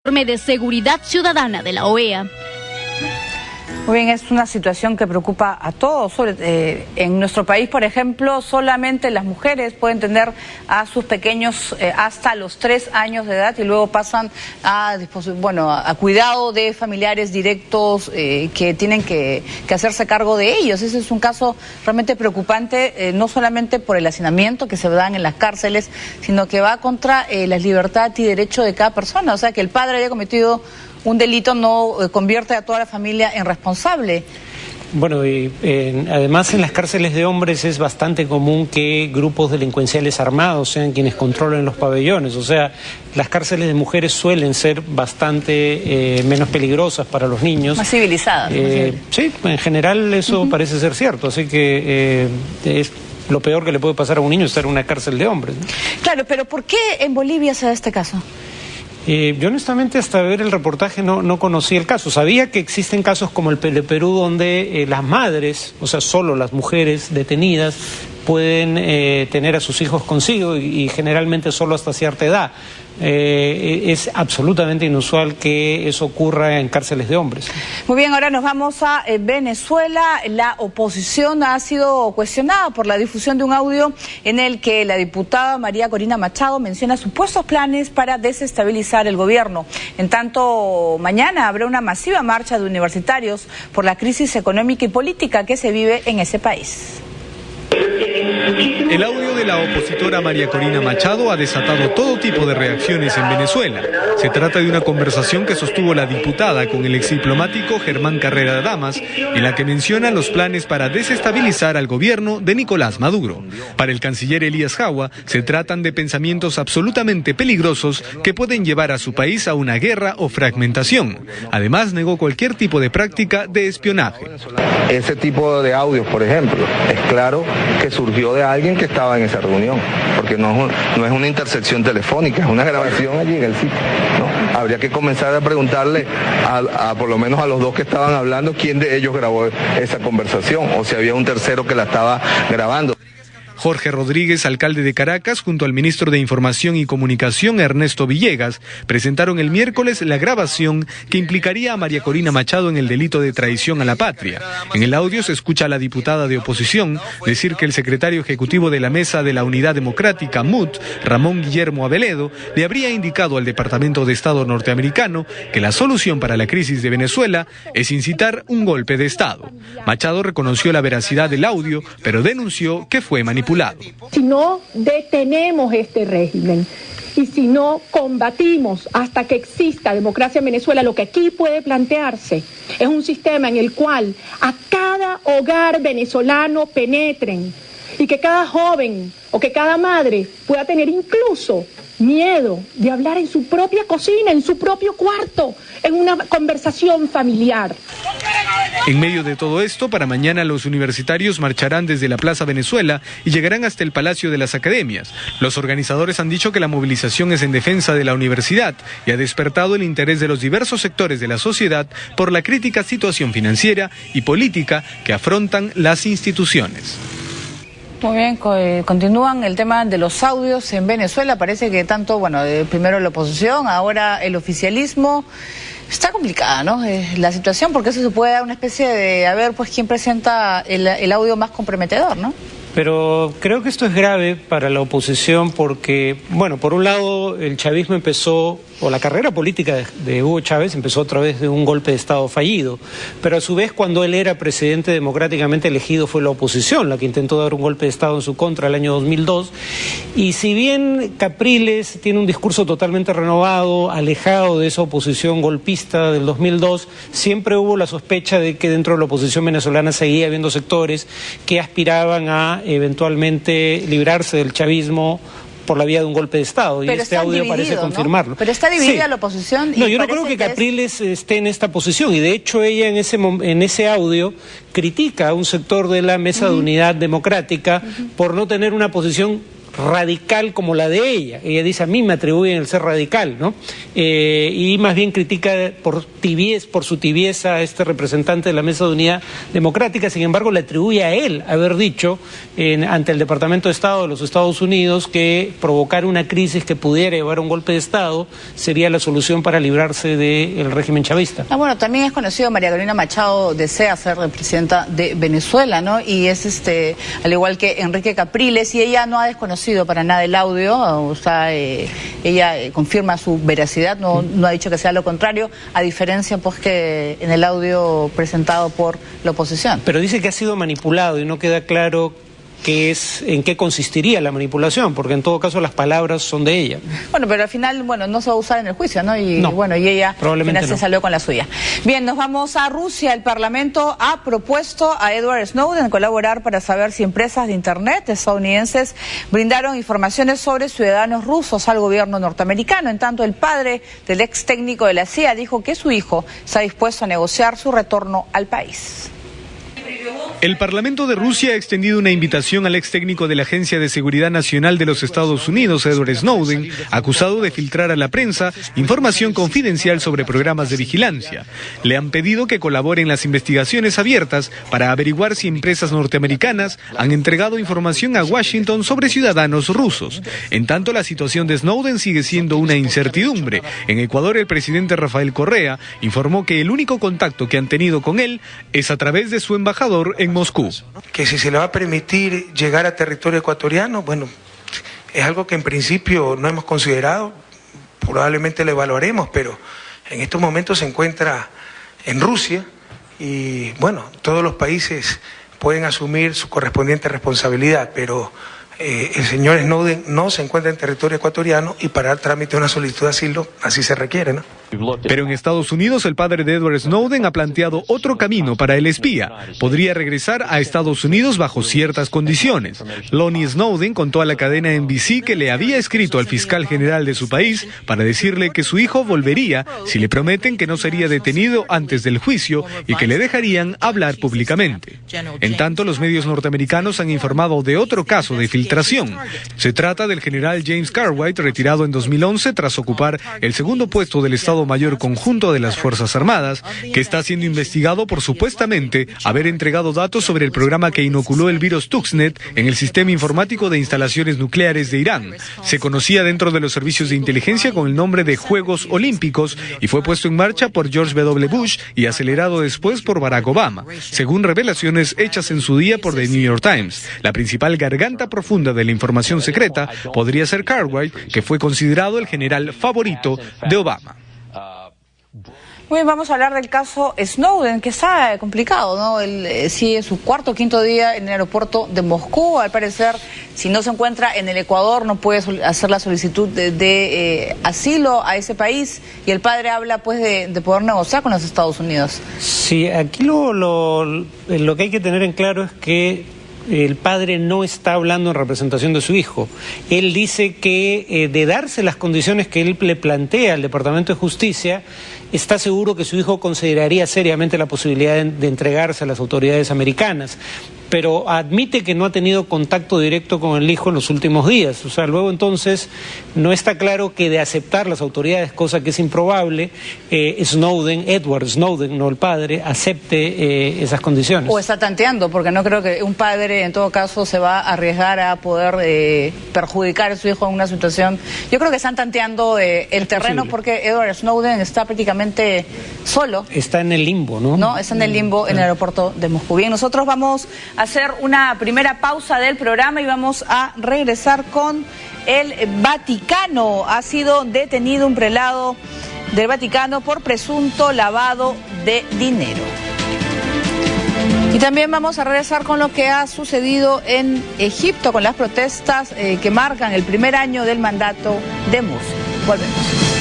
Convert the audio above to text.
De Seguridad Ciudadana de la OEA. Muy bien, es una situación que preocupa a todos. En nuestro país, por ejemplo, solamente las mujeres pueden tener a sus pequeños hasta los 3 años de edad y luego pasan a cuidado de familiares directos que tienen que hacerse cargo de ellos. Ese es un caso realmente preocupante, no solamente por el hacinamiento que se dan en las cárceles, sino que va contra la libertad y derecho de cada persona. O sea, que el padre haya cometido un delito no convierte a toda la familia en responsable. Bueno, además en las cárceles de hombres es bastante común que grupos delincuenciales armados sean quienes controlen los pabellones. O sea, las cárceles de mujeres suelen ser bastante menos peligrosas para los niños. Más civilizadas. Sí, en general eso parece ser cierto. Así que es lo peor que le puede pasar a un niño estar en una cárcel de hombres, ¿no? Claro, pero ¿por qué en Bolivia se da este caso? Yo honestamente hasta ver el reportaje no conocí el caso. Sabía que existen casos como el de Perú donde las madres, o sea, solo las mujeres detenidas, pueden tener a sus hijos consigo y generalmente solo hasta cierta edad. Es absolutamente inusual que eso ocurra en cárceles de hombres. Muy bien, ahora nos vamos a Venezuela. La oposición ha sido cuestionada por la difusión de un audio en el que la diputada María Corina Machado menciona supuestos planes para desestabilizar el gobierno. En tanto, mañana habrá una masiva marcha de universitarios por la crisis económica y política que se vive en ese país. El audio de la opositora María Corina Machado ha desatado todo tipo de reacciones en Venezuela. Se trata de una conversación que sostuvo la diputada con el exdiplomático Germán Carrera Damas, en la que menciona los planes para desestabilizar al gobierno de Nicolás Maduro. Para el canciller Elías Jawa, se tratan de pensamientos absolutamente peligrosos que pueden llevar a su país a una guerra o fragmentación. Además, negó cualquier tipo de práctica de espionaje. Ese tipo de audios, por ejemplo, es claro que surgió de alguien que estaba en esa reunión, porque no es una intercepción telefónica, es una grabación allí en el sitio, ¿no? Habría que comenzar a preguntarle por lo menos a los dos que estaban hablando quién de ellos grabó esa conversación o si había un tercero que la estaba grabando. Jorge Rodríguez, alcalde de Caracas, junto al ministro de Información y Comunicación, Ernesto Villegas, presentaron el miércoles la grabación que implicaría a María Corina Machado en el delito de traición a la patria. En el audio se escucha a la diputada de oposición decir que el secretario ejecutivo de la Mesa de la Unidad Democrática, MUD, Ramón Guillermo Aveledo, le habría indicado al Departamento de Estado norteamericano que la solución para la crisis de Venezuela es incitar un golpe de Estado. Machado reconoció la veracidad del audio, pero denunció que fue manipulado. Si no detenemos este régimen y si no combatimos hasta que exista democracia en Venezuela, lo que aquí puede plantearse es un sistema en el cual a cada hogar venezolano penetren y que cada joven o que cada madre pueda tener incluso miedo de hablar en su propia cocina, en su propio cuarto, en una conversación familiar. En medio de todo esto, para mañana los universitarios marcharán desde la Plaza Venezuela y llegarán hasta el Palacio de las Academias. Los organizadores han dicho que la movilización es en defensa de la universidad y ha despertado el interés de los diversos sectores de la sociedad por la crítica situación financiera y política que afrontan las instituciones. Muy bien, continúan el tema de los audios en Venezuela. Parece que tanto, primero la oposición, ahora el oficialismo. Está complicada, ¿no? La situación, porque eso se puede dar una especie de, quién presenta el audio más comprometedor, ¿no? Pero creo que esto es grave para la oposición porque, por un lado, el chavismo empezó, o la carrera política de Hugo Chávez empezó a través de un golpe de Estado fallido, pero a su vez cuando él era presidente democráticamente elegido fue la oposición la que intentó dar un golpe de Estado en su contra el año 2002, y si bien Capriles tiene un discurso totalmente renovado, alejado de esa oposición golpista del 2002, siempre hubo la sospecha de que dentro de la oposición venezolana seguía habiendo sectores que aspiraban a eventualmente librarse del chavismo por la vía de un golpe de Estado, y este audio parece confirmarlo. ¿No? Pero está dividida la oposición. No, yo no creo que Capriles esté en esta posición, y de hecho ella en ese audio critica a un sector de la Mesa de Unidad Democrática por no tener una posición radical como la de ella. Ella dice, a mí me atribuyen el ser radical, ¿no? Y más bien critica por su tibieza a este representante de la Mesa de Unidad Democrática. Sin embargo, le atribuye a él haber dicho ante el Departamento de Estado de los Estados Unidos que provocar una crisis que pudiera llevar a un golpe de Estado sería la solución para librarse del régimen chavista. Bueno, también es conocido, María Corina Machado desea ser presidenta de Venezuela, ¿no? Y es al igual que Enrique Capriles, y ella no ha desconocido para nada el audio, o sea, ella confirma su veracidad, no ha dicho que sea lo contrario, a diferencia pues que en el audio presentado por la oposición. Pero dice que ha sido manipulado y no queda claro en qué consistiría la manipulación, porque en todo caso las palabras son de ella. Bueno, pero al final, no se va a usar en el juicio, ¿no? Y ella probablemente se salió con la suya. Bien, nos vamos a Rusia. El Parlamento ha propuesto a Edward Snowden colaborar para saber si empresas de Internet estadounidenses brindaron informaciones sobre ciudadanos rusos al gobierno norteamericano. En tanto, el padre del ex técnico de la CIA dijo que su hijo está dispuesto a negociar su retorno al país. El Parlamento de Rusia ha extendido una invitación al ex técnico de la Agencia de Seguridad Nacional de los Estados Unidos, Edward Snowden, acusado de filtrar a la prensa información confidencial sobre programas de vigilancia. Le han pedido que colabore en las investigaciones abiertas para averiguar si empresas norteamericanas han entregado información a Washington sobre ciudadanos rusos. En tanto, la situación de Snowden sigue siendo una incertidumbre. En Ecuador, el presidente Rafael Correa informó que el único contacto que han tenido con él es a través de su embajador en Moscú. Que si se le va a permitir llegar a territorio ecuatoriano, es algo que en principio no hemos considerado, probablemente lo evaluaremos, pero en estos momentos se encuentra en Rusia y todos los países pueden asumir su correspondiente responsabilidad, pero el señor Snowden no se encuentra en territorio ecuatoriano y para dar trámite a una solicitud de asilo así se requiere, ¿no? Pero en Estados Unidos, el padre de Edward Snowden ha planteado otro camino para el espía. Podría regresar a Estados Unidos bajo ciertas condiciones. Lonnie Snowden contó a la cadena NBC que le había escrito al fiscal general de su país para decirle que su hijo volvería si le prometen que no sería detenido antes del juicio y que le dejarían hablar públicamente. En tanto, los medios norteamericanos han informado de otro caso de filtración. Se trata del general James Cartwright, retirado en 2011 tras ocupar el segundo puesto del Estado Mayor Conjunto de las Fuerzas Armadas, que está siendo investigado por supuestamente haber entregado datos sobre el programa que inoculó el virus Stuxnet en el sistema informático de instalaciones nucleares de Irán. Se conocía dentro de los servicios de inteligencia con el nombre de Juegos Olímpicos y fue puesto en marcha por George W. Bush y acelerado después por Barack Obama, según revelaciones hechas en su día por The New York Times. La principal garganta profunda de la información secreta podría ser Cartwright, que fue considerado el general favorito de Obama. Muy bien, vamos a hablar del caso Snowden, que está complicado, ¿no? Él sigue su cuarto o quinto día en el aeropuerto de Moscú. Al parecer, si no se encuentra en el Ecuador, no puede hacer la solicitud de asilo a ese país. Y el padre habla, pues, de poder negociar con los Estados Unidos. Sí, aquí lo que hay que tener en claro es que el padre no está hablando en representación de su hijo. Él dice que de darse las condiciones que él le plantea al Departamento de Justicia, está seguro que su hijo consideraría seriamente la posibilidad de entregarse a las autoridades americanas, pero admite que no ha tenido contacto directo con el hijo en los últimos días. O sea, luego entonces no está claro que de aceptar las autoridades, cosa que es improbable, Edward Snowden, no el padre, acepte esas condiciones. O está tanteando, porque no creo que un padre en todo caso se va a arriesgar a poder perjudicar a su hijo en una situación. Yo creo que están tanteando el terreno porque Edward Snowden está prácticamente solo. Está en el limbo, ¿no? No, está en el limbo en el aeropuerto de Moscú. Bien, nosotros vamos a hacer una primera pausa del programa y vamos a regresar con el Vaticano. Ha sido detenido un prelado del Vaticano por presunto lavado de dinero. Y también vamos a regresar con lo que ha sucedido en Egipto con las protestas que marcan el primer año del mandato de Morsi. Volvemos.